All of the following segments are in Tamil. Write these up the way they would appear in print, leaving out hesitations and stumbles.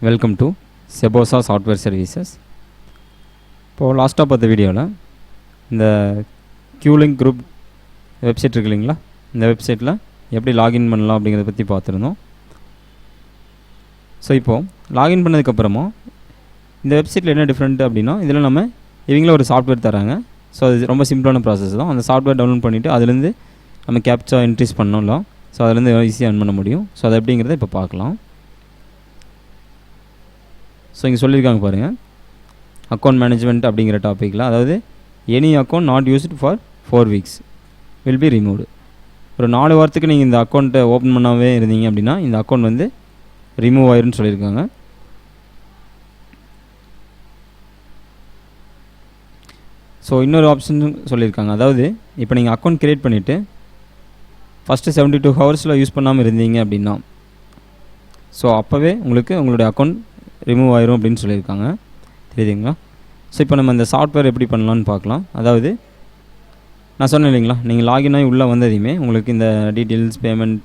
வெல்கம் டு செபோசா சாஃப்ட்வேர் சர்வீசஸ். இப்போது லாஸ்ட்டாக பார்த்த வீடியோவில் இந்த க்யூலிங்க் குரூப் வெப்சைட் இருக்கு இல்லைங்களா, இந்த வெப்சைட்டில் எப்படி லாகின் பண்ணலாம் அப்படிங்கிறத பற்றி பார்த்துருந்தோம். ஸோ இப்போது லாகின் பண்ணதுக்கப்புறமா இந்த வெப்சைட்டில் என்ன டிஃப்ரெண்ட் அப்படின்னா, இதில் நம்ம இவங்களே ஒரு சாஃப்ட்வேர் தராங்க. ஸோ அது ரொம்ப சிம்பிளான ப்ராசஸ் தான். அந்த சாஃப்ட்வேர் டவுன்லோட் பண்ணிவிட்டு அதுலேருந்து நம்ம கேப்சா என்ட்ரிஸ் பண்ணோம்ல, ஸோ அதுலேருந்து ஈஸியாக earn பண்ண முடியும். ஸோ அது எப்படிங்கிறத இப்போ பார்க்கலாம். ஸோ இங்கே சொல்லியிருக்காங்க பாருங்கள், அக்கௌண்ட் மேனேஜ்மெண்ட் அப்படிங்கிற டாப்பிக்கில், அதாவது any account not used for 4 weeks will be removed. ஒரு 4 வாரத்துக்கு நீங்கள் இந்த அக்கௌண்ட்டை ஓப்பன் பண்ணாவே இருந்தீங்க அப்படின்னா இந்த அக்கௌண்ட் வந்து ரிமூவ் ஆயிருன்னு சொல்லியிருக்காங்க. ஸோ இன்னொரு ஆப்ஷன் சொல்லியிருக்காங்க, அதாவது இப்போ நீங்கள் அக்கௌண்ட் க்ரியேட் பண்ணிவிட்டு ஃபஸ்ட்டு 72 ஹவர்ஸில் யூஸ் பண்ணாமல் இருந்தீங்க அப்படின்னா, ஸோ அப்போவே உங்களுக்கு உங்களுடைய அக்கௌண்ட் ரிமூவ் ஆயிரும் அப்படின்னு சொல்லியிருக்காங்க. தெரியுதுங்களா? ஸோ இப்போ நம்ம இந்த சாஃப்ட்வேர் எப்படி பண்ணலான்னு பார்க்கலாம். அதாவது நான் சொன்னேன் இல்லைங்களா, நீங்கள் லாகின் ஆகி உள்ளே வந்ததையுமே உங்களுக்கு இந்த details, payment,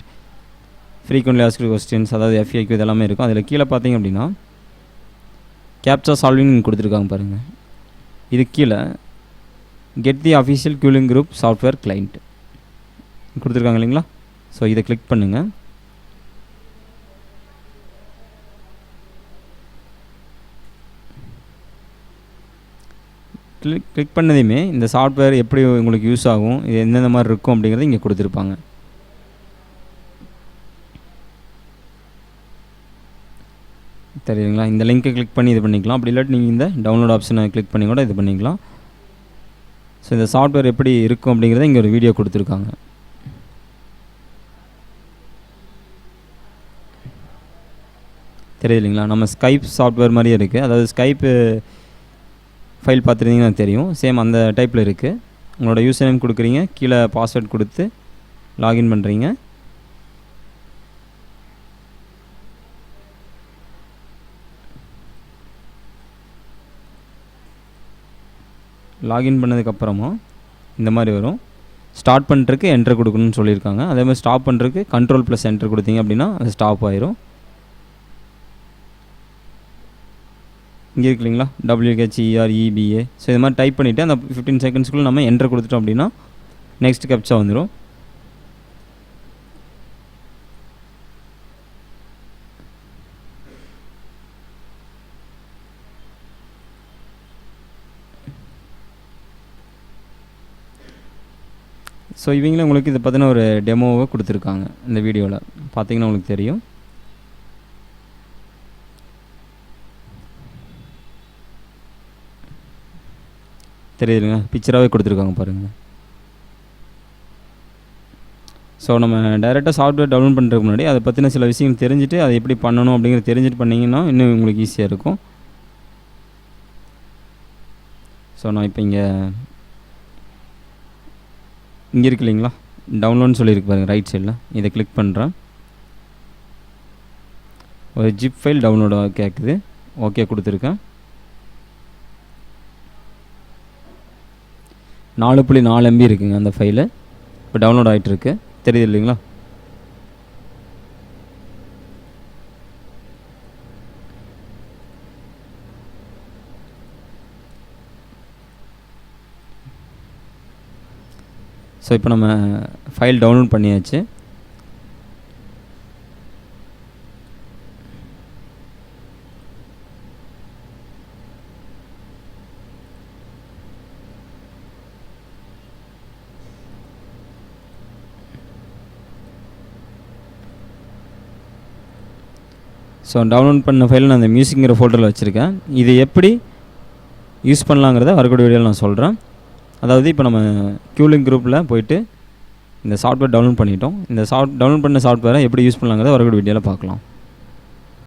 frequently asked questions, அதாவது FAQ இதெல்லாமே இருக்கும். அதில் கீழே பார்த்தீங்க அப்படின்னா கேப்சா சால்விங் கொடுத்துருக்காங்க பாருங்கள். இது கீழே கெட் தி அஃபிஷியல் க்யூலிங் குரூப் சாஃப்ட்வேர் கிளைண்ட் கொடுத்துருக்காங்க இல்லைங்களா. ஸோ இதை கிளிக் பண்ணுங்கள். கிளிக் பண்ணதையுமே இந்த சாஃப்ட்வேர் எப்படி உங்களுக்கு யூஸ் ஆகும், இது எந்தெந்த மாதிரி இருக்கும் அப்படிங்கிறது இங்கே கொடுத்துருப்பாங்க. தெரியுதுங்களா? இந்த லிங்க்கை கிளிக் பண்ணி இது பண்ணிக்கலாம். அப்படி இல்லாட்டி நீங்கள் இந்த டவுன்லோட் ஆப்ஷனை கிளிக் பண்ணி கூட இது பண்ணிக்கலாம். ஸோ இந்த சாஃப்ட்வேர் எப்படி இருக்கும் அப்படிங்கிறத இங்கே ஒரு வீடியோ கொடுத்துருக்காங்க. தெரியுது இல்லைங்களா? நம்ம ஸ்கைப் சாஃப்ட்வேர் மாதிரியே இருக்குது. அதாவது ஸ்கைப்பு ஃபைல் பார்த்துருந்தீங்கன்னா தெரியும், சேம் அந்த டைப்பில் இருக்குது. உங்களோட யூசர் நேம் கொடுக்குறீங்க, கீழே பாஸ்வேர்ட் கொடுத்து லாகின் பண்ணுறீங்க. லாகின் பண்ணதுக்கப்புறமா இந்த மாதிரி வரும். ஸ்டார்ட் பண்ணுறதுக்கு என்ட்ரு கொடுக்கணும்னு சொல்லியிருக்காங்க. அதே மாதிரி ஸ்டாப் பண்ணுறதுக்கு Ctrl+ என்ட்ரு கொடுத்தீங்க அப்படின்னா அது ஸ்டாப் ஆயிரும். இங்கே இருக்கு இல்லைங்களா, WHEREBA. ஸோ இது மாதிரி டைப் பண்ணிவிட்டு அந்த 15 செகண்ட்ஸ்க்குள்ளே நம்ம என்ட்ரு கொடுத்துட்டோம் அப்படின்னா நெக்ஸ்ட் கேப்சா வந்துடும். ஸோ இவங்களே உங்களுக்கு இதை பற்றின ஒரு டெமோவை கொடுத்துருக்காங்க. இந்த வீடியோவில் பார்த்தீங்கன்னா உங்களுக்கு தெரியும். தெரியுதுங்க, பிக்சராகவே கொடுத்துருக்காங்க பாருங்கள். ஸோ நம்ம டைரெக்டாக சாஃப்ட்வேர் டவுன்லோட் பண்ணுறதுக்கு முன்னாடி அதை பற்றின சில விஷயங்கள் தெரிஞ்சுட்டு அதை எப்படி பண்ணணும் அப்படிங்கிறத தெரிஞ்சுட்டு பண்ணிங்கன்னா இன்னும் உங்களுக்கு ஈஸியாக இருக்கும். ஸோ நான் இப்போ இங்கே இருக்கு இல்லைங்களா, டவுன்லோட்னு சொல்லியிருக்கு பாருங்கள் ரைட் சைடில். இதை கிளிக் பண்ணுறேன். ஒரு ஜிப் ஃபைல் டவுன்லோட் கேட்குது, ஓகே கொடுத்துருக்கேன். 4.4 MB இருக்குங்க அந்த ஃபைலு. இப்போ டவுன்லோட் ஆகிட்டுருக்கு. தெரியுது இல்லைங்களா? ஸோ இப்போ நம்ம ஃபைல் டவுன்லோட் பண்ணியாச்சு. ஸோ டவுன்லோட் பண்ண ஃபைல் நான் அந்த மியூசிக்கிற ஃபோல்டரில் வச்சுருக்கேன். இது எப்படி யூஸ் பண்ணலாங்கிறத வரக்கூடிய வீடியோவில் நான் சொல்கிறேன். அதாவது இப்போ நம்ம க்யூலிங்க் குரூப்பில் போயிட்டு இந்த சாஃப்ட்வேர் டவுன்லோட் பண்ணிட்டோம். இந்த டவுன்லோட் பண்ண சாஃப்ட்வேரை எப்படி யூஸ் பண்ணலாங்கிறத வரக்கூடிய வீடியோவில் பார்க்கலாம்.